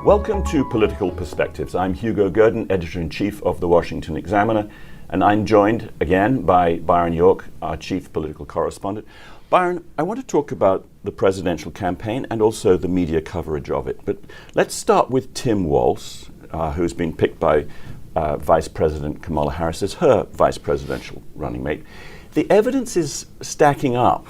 Welcome to Political Perspectives. I'm Hugo Gurdon, Editor-in-Chief of the Washington Examiner, and I'm joined again by Byron York, our Chief Political Correspondent. Byron, I want to talk about the presidential campaign and also the media coverage of it. But let's start with Tim Walz, who's been picked by Vice President Kamala Harris as her vice presidential running mate. The evidence is stacking up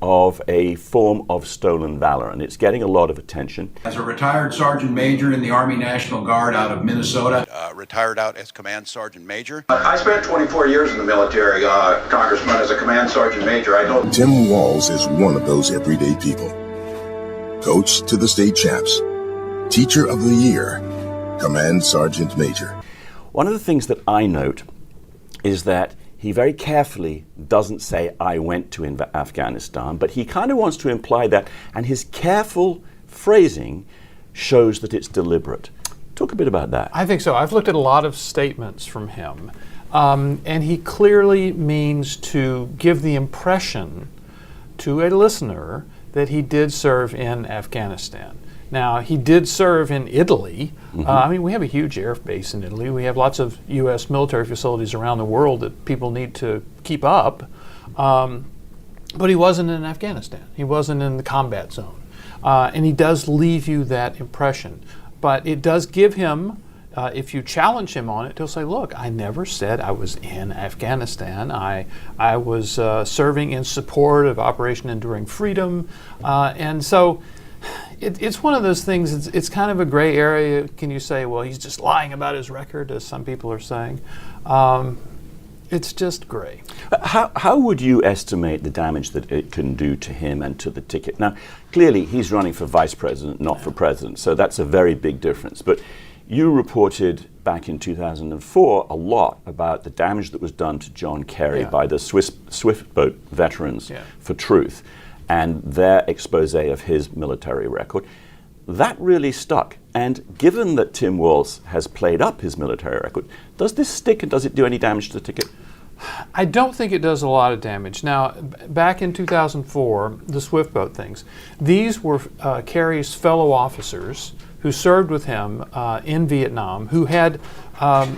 of a form of stolen valor, and it's getting a lot of attention. As a retired Sergeant Major in the Army National Guard out of Minnesota. Retired out as Command Sergeant Major. I spent 24 years in the military, Congressman, as a Command Sergeant Major. Tim Walz is one of those everyday people. Coach to the state champs, Teacher of the Year, Command Sergeant Major. One of the things that I note is that he very carefully doesn't say, I went to Afghanistan, but he kind of wants to imply that, and his careful phrasing shows that it's deliberate. Talk a bit about that. I think so. I've looked at a lot of statements from him, and he clearly means to give the impression to a listener that he did serve in Afghanistan. Now, he did serve in Italy. We have a huge air base in Italy. We have lots of U.S. military facilities around the world that people need to keep up. But he wasn't in Afghanistan. He wasn't in the combat zone. And he does leave you that impression. But it does give him, if you challenge him on it, he'll say, look, I never said I was in Afghanistan. I was serving in support of Operation Enduring Freedom. And so it's one of those things, it's kind of a gray area. Can you say, well, he's just lying about his record, as some people are saying? It's just gray. How would you estimate the damage that it can do to him and to the ticket? Now, clearly, he's running for vice president, not for president, so that's a very big difference. But you reported back in 2004 a lot about the damage that was done to John Kerry by the Swift Boat Veterans for Truth and their expose of his military record. That really stuck. And given that Tim Walz has played up his military record, does this stick and does it do any damage to the ticket? I don't think it does a lot of damage. Now, back in 2004, the Swift Boat things, these were Kerry's fellow officers who served with him in Vietnam, who had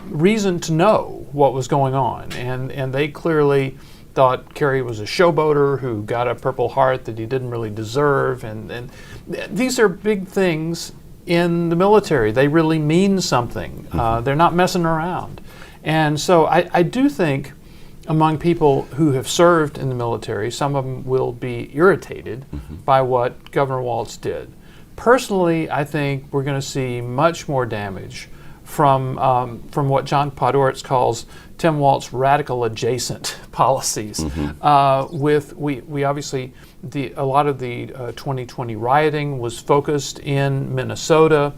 reason to know what was going on. And they clearly thought Kerry was a showboater who got a Purple Heart that he didn't really deserve. And these are big things in the military. They really mean something. They're not messing around. And so I do think among people who have served in the military, some of them will be irritated by what Governor Walz did. Personally, I think we're going to see much more damage from what John Podhoretz calls Tim Walz radical adjacent policies. We obviously, a lot of the 2020 rioting was focused in Minnesota,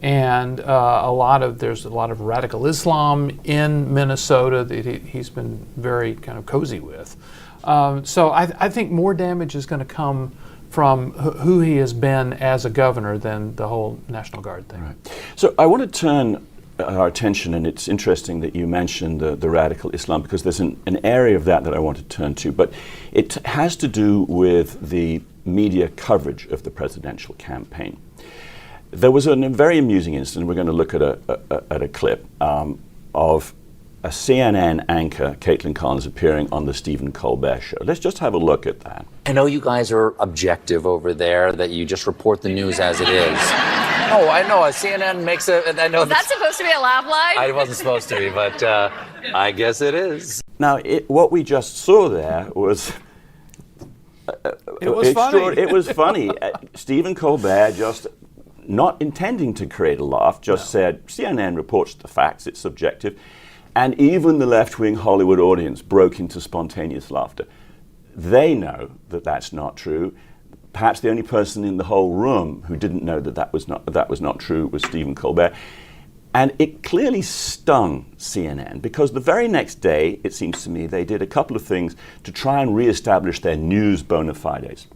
and there's a lot of radical Islam in Minnesota that he's been very kind of cozy with. So I think more damage is going to come from who he has been as a governor than the whole National Guard thing. Right. So I want to turn our attention, and it's interesting that you mentioned the radical Islam, because there's an area of that I want to turn to, but it has to do with the media coverage of the presidential campaign. There was a very amusing incident. We're going to look at a clip of a CNN anchor, Caitlin Collins, appearing on the Stephen Colbert Show. Let's just have a look at that. I know you guys are objective over there, that you just report the news as it is. No, I know. CNN makes a... I know. Was that supposed to be a laugh line? I wasn't supposed to be, but I guess it is. Now, what we just saw there was... it was funny. It was funny. Stephen Colbert, just not intending to create a laugh, said, CNN reports the facts, it's subjective. And even the left-wing Hollywood audience broke into spontaneous laughter. They know that that's not true. Perhaps the only person in the whole room who didn't know that was not true was Stephen Colbert. And it clearly stung CNN, because the very next day, it seems to me, they did a couple of things to try and reestablish their news bona fides.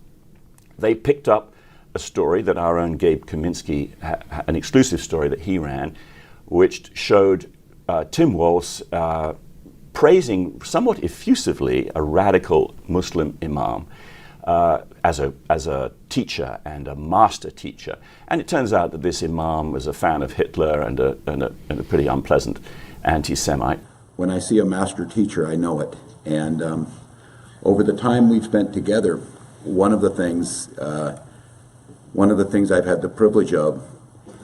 They picked up a story that our own Gabe Kaminsky, an exclusive story that he ran, which showed Tim Walz praising somewhat effusively a radical Muslim imam as a teacher and a master teacher. And it turns out that this imam was a fan of Hitler and a pretty unpleasant anti-Semite. When I see a master teacher, I know it. And over the time we've spent together, one of the things I've had the privilege of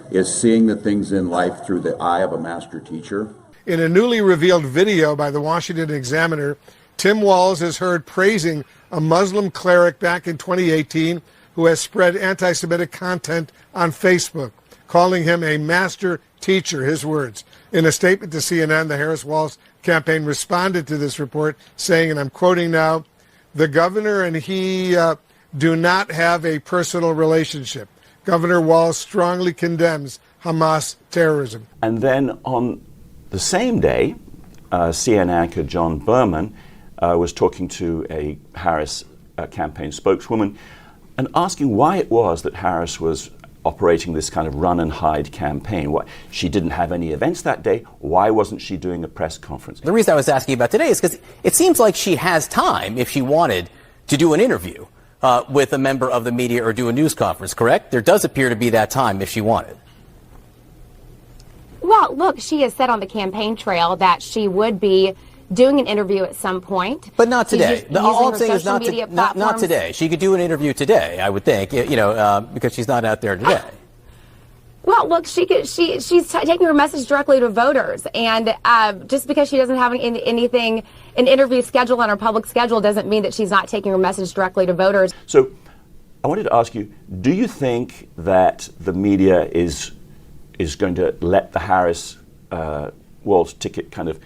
is seeing the things in life through the eye of a master teacher. In a newly revealed video by the Washington Examiner, Tim Walz is heard praising a Muslim cleric back in 2018 who has spread anti-Semitic content on Facebook, calling him a master teacher, his words. In a statement to CNN, the Harris-Walz campaign responded to this report, saying, and I'm quoting now, "The governor and he do not have a personal relationship. Governor Walz strongly condemns Hamas terrorism." And then on the same day, CNN anchor John Berman was talking to a Harris campaign spokeswoman and asking why it was that Harris was operating this kind of run and hide campaign. Why she didn't have any events that day. Why wasn't she doing a press conference? The reason I was asking about today is because it seems like she has time if she wanted to do an interview with a member of the media or do a news conference, correct? There does appear to be that time if she wanted. Well, look, she has said on the campaign trail that she would be doing an interview at some point. But not today. All I'm saying is not today. She could do an interview today, I would think, because she's not out there today. Well, look, she's taking her message directly to voters, and just because she doesn't have an interview schedule on her public schedule doesn't mean that she's not taking her message directly to voters. So I wanted to ask you, do you think that the media is going to let the Harris-Walz ticket kind of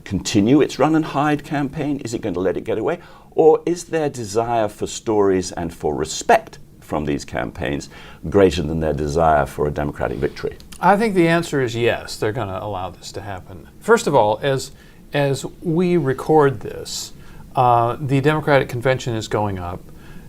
continue its run and hide campaign? Is it going to let it get away? Or is their desire for stories and for respect from these campaigns greater than their desire for a Democratic victory? I think the answer is yes, they're going to allow this to happen. First of all, as we record this, the Democratic convention is going up.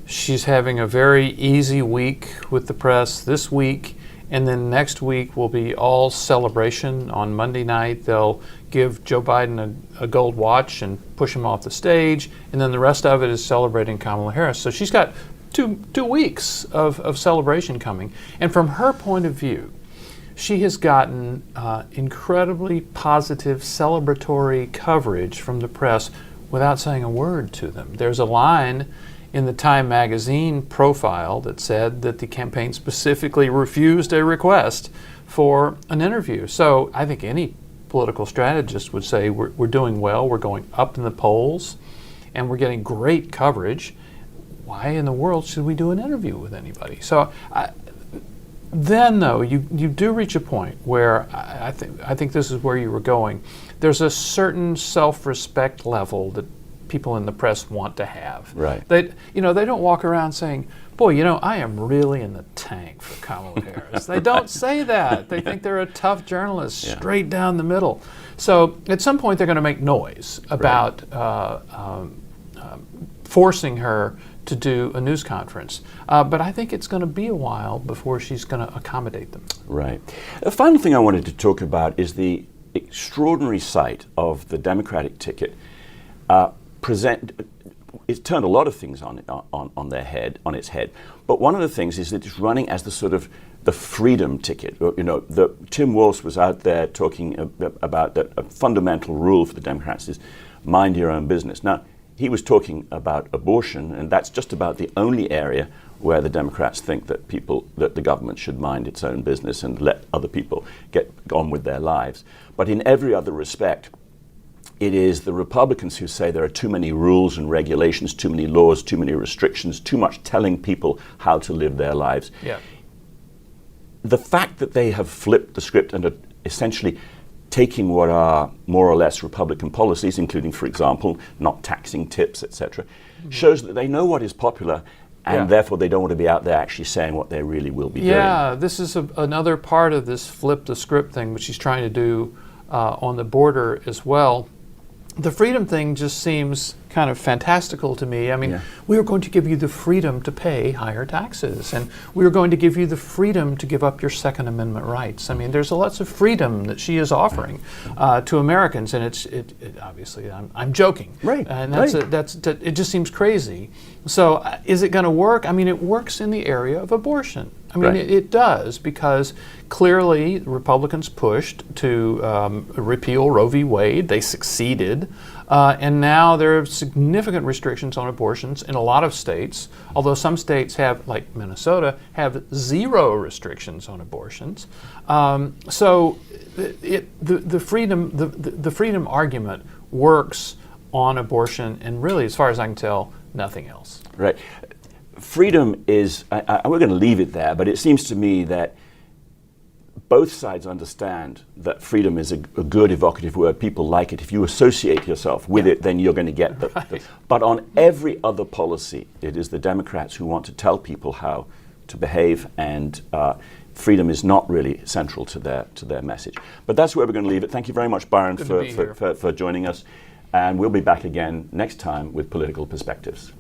She's having a very easy week with the press this week, and then next week will be all celebration. On Monday night, they'll give Joe Biden a gold watch and push him off the stage, and then the rest of it is celebrating Kamala Harris. So she's got two weeks of celebration coming. And from her point of view, she has gotten incredibly positive, celebratory coverage from the press without saying a word to them. There's a line in the Time magazine profile that said that the campaign specifically refused a request for an interview. So I think any political strategist would say we're doing well, we're going up in the polls, and we're getting great coverage. Why in the world should we do an interview with anybody? So then, though, you do reach a point where I think this is where you were going. There's a certain self-respect level that people in the press want to have. Right. They don't walk around saying, "Boy, I am really in the tank for Kamala Harris." They don't say that. They think they're a tough journalist, straight down the middle. So at some point, they're going to make noise about forcing her to do a news conference. But I think it's going to be a while before she's going to accommodate them. Right. The final thing I wanted to talk about is the extraordinary sight of the Democratic ticket. It's turned a lot of things on its head. But one of the things is that it's running as the sort of the freedom ticket. Tim Walz was out there talking about that a fundamental rule for the Democrats is mind your own business. Now, he was talking about abortion, and that's just about the only area where the Democrats think that the government should mind its own business and let other people get on with their lives. But in every other respect, it is the Republicans who say there are too many rules and regulations, too many laws, too many restrictions, too much telling people how to live their lives. Yeah. The fact that they have flipped the script and are essentially taking what are more or less Republican policies, including, for example, not taxing tips, etc., shows that they know what is popular, and therefore they don't want to be out there actually saying what they really will be doing. Yeah, this is another part of this flip the script thing, which she's trying to do on the border as well. The freedom thing just seems kind of fantastical to me. I mean, we are going to give you the freedom to pay higher taxes, and we are going to give you the freedom to give up your Second Amendment rights. I mean, there's lots of freedom that she is offering to Americans, and it obviously, I'm joking, right? And it just seems crazy. So, is it going to work? I mean, it works in the area of abortion. I mean, it does, because clearly Republicans pushed to repeal Roe v. Wade. They succeeded. And now there are significant restrictions on abortions in a lot of states, although some states have, like Minnesota, have 0 restrictions on abortions. So the freedom argument works on abortion, and really, as far as I can tell, nothing else. Right. Freedom is, we're going to leave it there, but it seems to me that both sides understand that freedom is a good evocative word. People like it. If you associate yourself with it, then you're going to get the. But on every other policy, it is the Democrats who want to tell people how to behave, and freedom is not really central to their message. But that's where we're going to leave it. Thank you very much, Byron, for joining us. And we'll be back again next time with Political Perspectives.